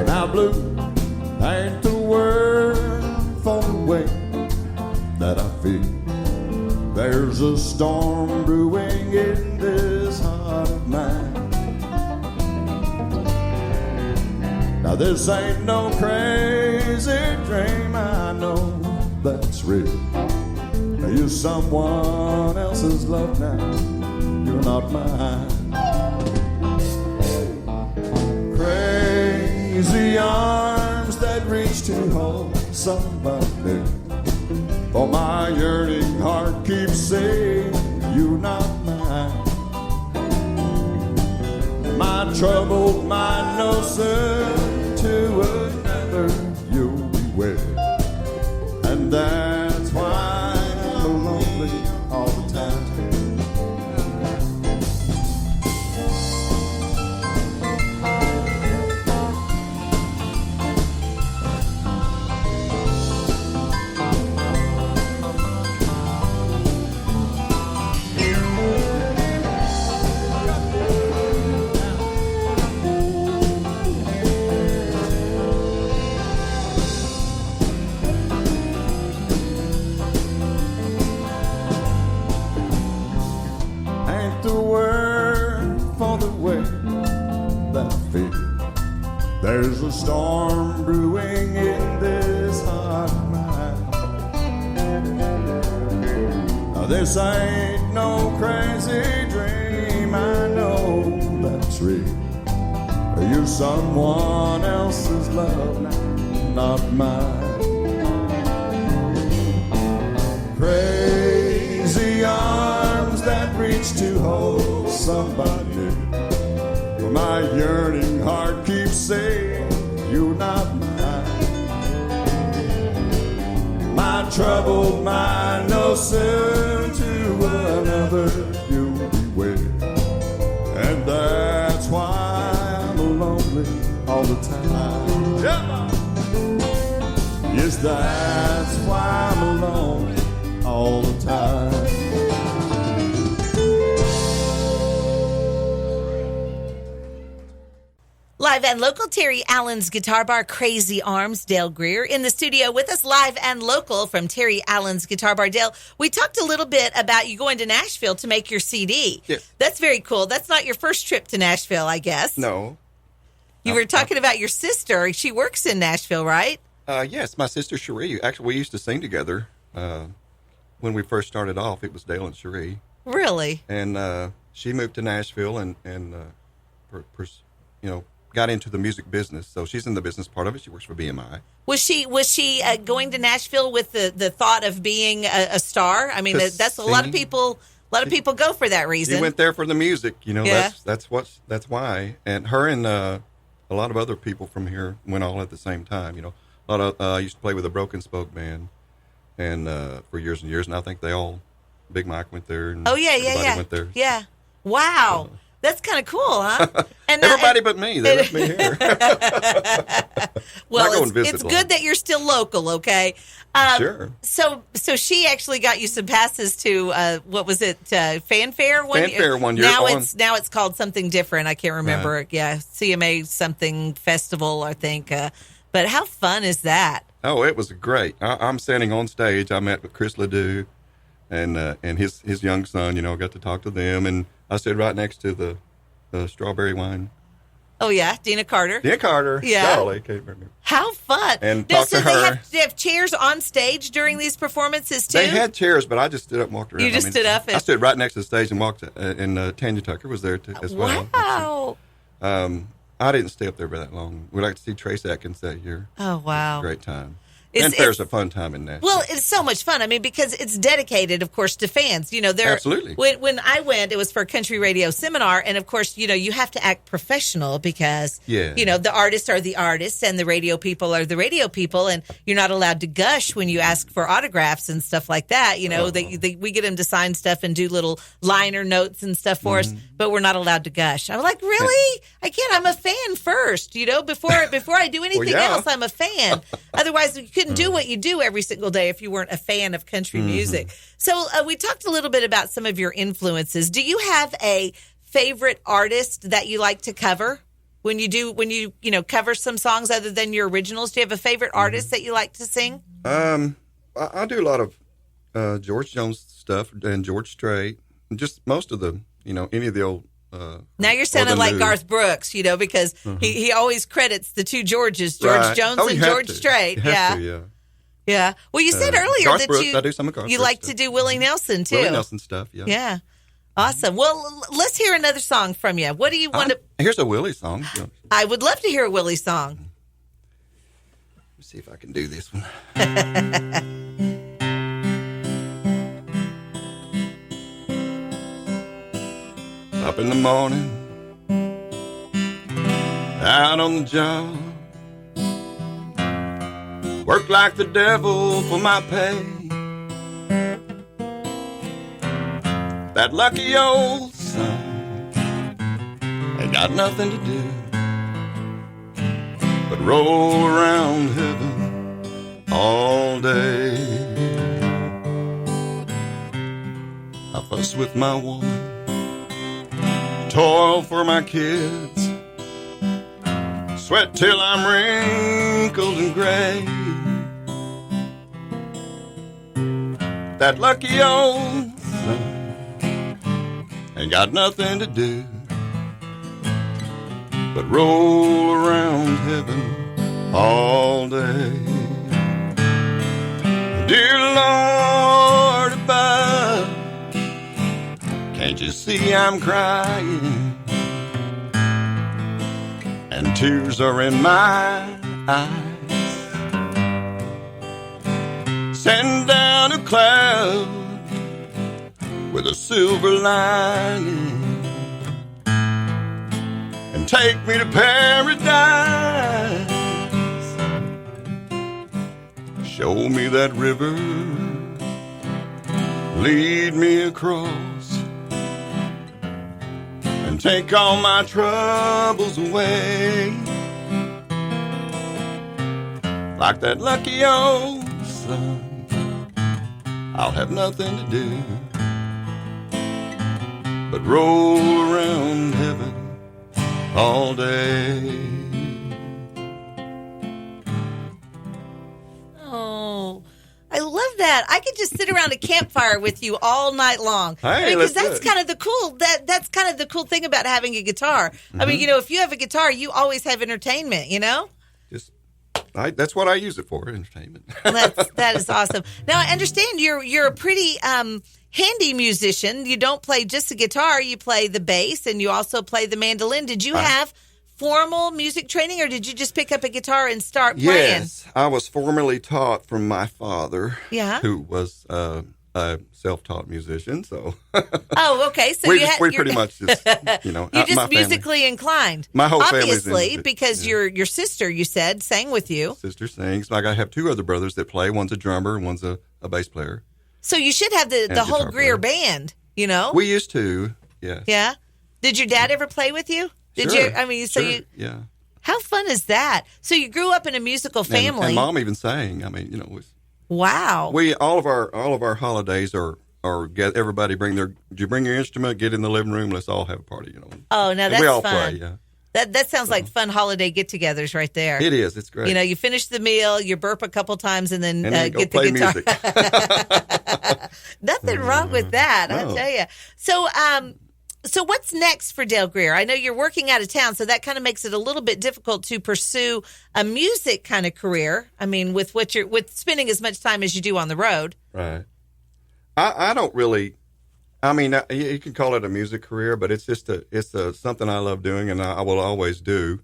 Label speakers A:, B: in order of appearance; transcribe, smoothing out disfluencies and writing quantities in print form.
A: Now blue ain't the word for the way that I feel. There's a storm brewing in this heart of mine. Now this ain't no crazy dream, I know that's real. You're someone else's love now, you're not mine. Crazy arms that reach to hold somebody, for my yearning heart keeps saying you're not mine. My troubled mind knows soon to another you'll be wed, and that's why I'm lonely all the time. There's a storm brewing in this heart of mine. Now this ain't no crazy dream, I know that's real. You're someone else's love now, not mine. Crazy arms that reach to hold somebody, my yearning heart keeps saying you're not mine. My troubled mind knows soon to another you'll be wed, and that's why I'm lonely all the time. Yeah. Yes, that's why I'm alone all the time.
B: Live and local, Terry Allen's Guitar Bar, Crazy Arms, Dale Greer in the studio with us, live and local from Terry Allen's Guitar Bar. Dale, we talked a little bit about you going to Nashville to make your CD.
C: Yes.
B: That's very cool. That's not your first trip to Nashville, I guess.
C: No.
B: You were talking about your sister. She works in Nashville, right?
C: Yes, my sister Cherie. Actually, we used to sing together when we first started off. It was Dale and Cherie.
B: Really?
C: And she moved to Nashville and got into the music business. So she's in the business part of it. She works for BMI.
B: Was she going to Nashville with the thought of being a star? I mean, that's a lot of people. A lot of people go for that reason.
C: She went there for the music.
B: Yeah.
C: That's why. And her and a lot of other people from here went all at the same time. A lot of I used to play with a Broken Spoke band, and for years and years. And I think Big Mike went there. And everybody went there.
B: Yeah. Wow. So. That's kind of cool, huh?
C: And everybody but me. They left me here.
B: Well, it's good that you're still local, okay?
C: Sure.
B: So she actually got you some passes to what was it? Fanfare one year.
C: Fanfare 1 year.
B: Now it's called something different. I can't remember. Right. Yeah, CMA something festival, I think. But how fun is that?
C: Oh, it was great. I'm standing on stage. I met with Chris Ledoux and his young son. Got to talk to them, and I stood right next to the strawberry wine.
B: Oh, yeah, Dina Carter.
C: Yeah. Golly, can't remember.
B: How fun.
C: And talk to her.
B: They have chairs on stage during these performances, too?
C: They had chairs, but I just stood up and walked around.
B: You just stood up?
C: I stood right next to the stage and walked, and Tanya Tucker was there as well.
B: Wow.
C: I didn't stay up there for that long. We'd like to see Trace Atkins that year.
B: Oh, wow.
C: Great time. Fanfare's a fun time in Nashville.
B: Well, it's so much fun. I mean, because it's dedicated, of course, to fans.
C: Absolutely.
B: When I went, it was for a country radio seminar, and of course, you have to act professional because, the artists are the artists and the radio people are the radio people, and you're not allowed to gush when you ask for autographs and stuff like that. We get them to sign stuff and do little liner notes and stuff for us, but we're not allowed to gush. I'm like, really? I can't. I'm a fan first. Before I do anything else, I'm a fan. Otherwise, you couldn't do what you do every single day if you weren't a fan of country music. So we talked a little bit about some of your influences. Do you have a favorite artist that you like to cover when you cover some songs other than your originals? Do you have a favorite artist that you like to sing?
C: I do a lot of George Jones stuff and George Strait, and just most of the any of the old.
B: Now you're sounding like Garth Brooks, because he always credits the two Georges, George Jones and George Strait. Yeah. Well, you said earlier
C: Garth
B: that
C: Brooks, I do some of Garth
B: you
C: Brooks
B: like
C: stuff.
B: to do Willie Nelson too.
C: Willie Nelson stuff. Yeah.
B: Yeah. Awesome. Well, let's hear another song from you. What do you want to?
C: Here's a Willie song.
B: I would love to hear a Willie song.
C: Let's see if I can do this one. Up in the morning, out on the job, work like the devil for my pay. That lucky old son ain't got nothing to do but roll around heaven all day. I fuss with my woman, toil for my kids, sweat till I'm wrinkled and gray. That lucky old son ain't got nothing to do but roll around heaven all day. Dear Lord above, can't you see I'm crying? And tears are in my eyes. Send down a cloud with a silver lining and take me to paradise. Show me that river, lead me across, and take all my troubles away. Like that lucky old son, I'll have nothing to do but roll around heaven all day.
B: Oh, I love that. I could just sit around a campfire with you all night long.
C: Hey,
B: because
C: let's
B: that's
C: do it.
B: kind of the cool. That's kind of the cool thing about having a guitar. I mean, if you have a guitar, you always have entertainment.
C: That's what I use it for, entertainment.
B: That is awesome. Now I understand you're a pretty handy musician. You don't play just the guitar; you play the bass, and you also play the mandolin. Did you have formal music training, or did you just pick up a guitar and start playing?
C: Yes, I was formally taught from my father, who was a self-taught musician. So,
B: oh, okay. So
C: we pretty much just,
B: you just musically inclined.
C: My whole
B: obviously,
C: family's in
B: because your sister, you said, sang with you.
C: Sister sings. Like I have two other brothers that play. One's a drummer, and one's a bass player.
B: So you should have the whole Greear band.
C: We used to. Yeah.
B: Yeah. Did your dad ever play with you? Did you? I mean,
C: sure. Yeah.
B: How fun is that? So you grew up in a musical family.
C: And Mom even sang. I mean,
B: wow.
C: We all of our holidays are get everybody bring their. Do you bring your instrument? Get in the living room. Let's all have a party.
B: Oh, now that's
C: we all
B: fun.
C: play. Yeah.
B: That sounds like fun holiday get-togethers right there.
C: It is. It's great.
B: You finish the meal, you burp a couple times, and then
C: go
B: get the
C: play
B: guitar.
C: Music.
B: Nothing wrong with that,
C: No.
B: I tell you. So what's next for Dale Greear? I know you're working out of town, so that kind of makes it a little bit difficult to pursue a music kind of career. I mean, with spending as much time as you do on the road.
C: Right. I don't really. I mean, you can call it a music career, but it's just something I love doing, and I will always do.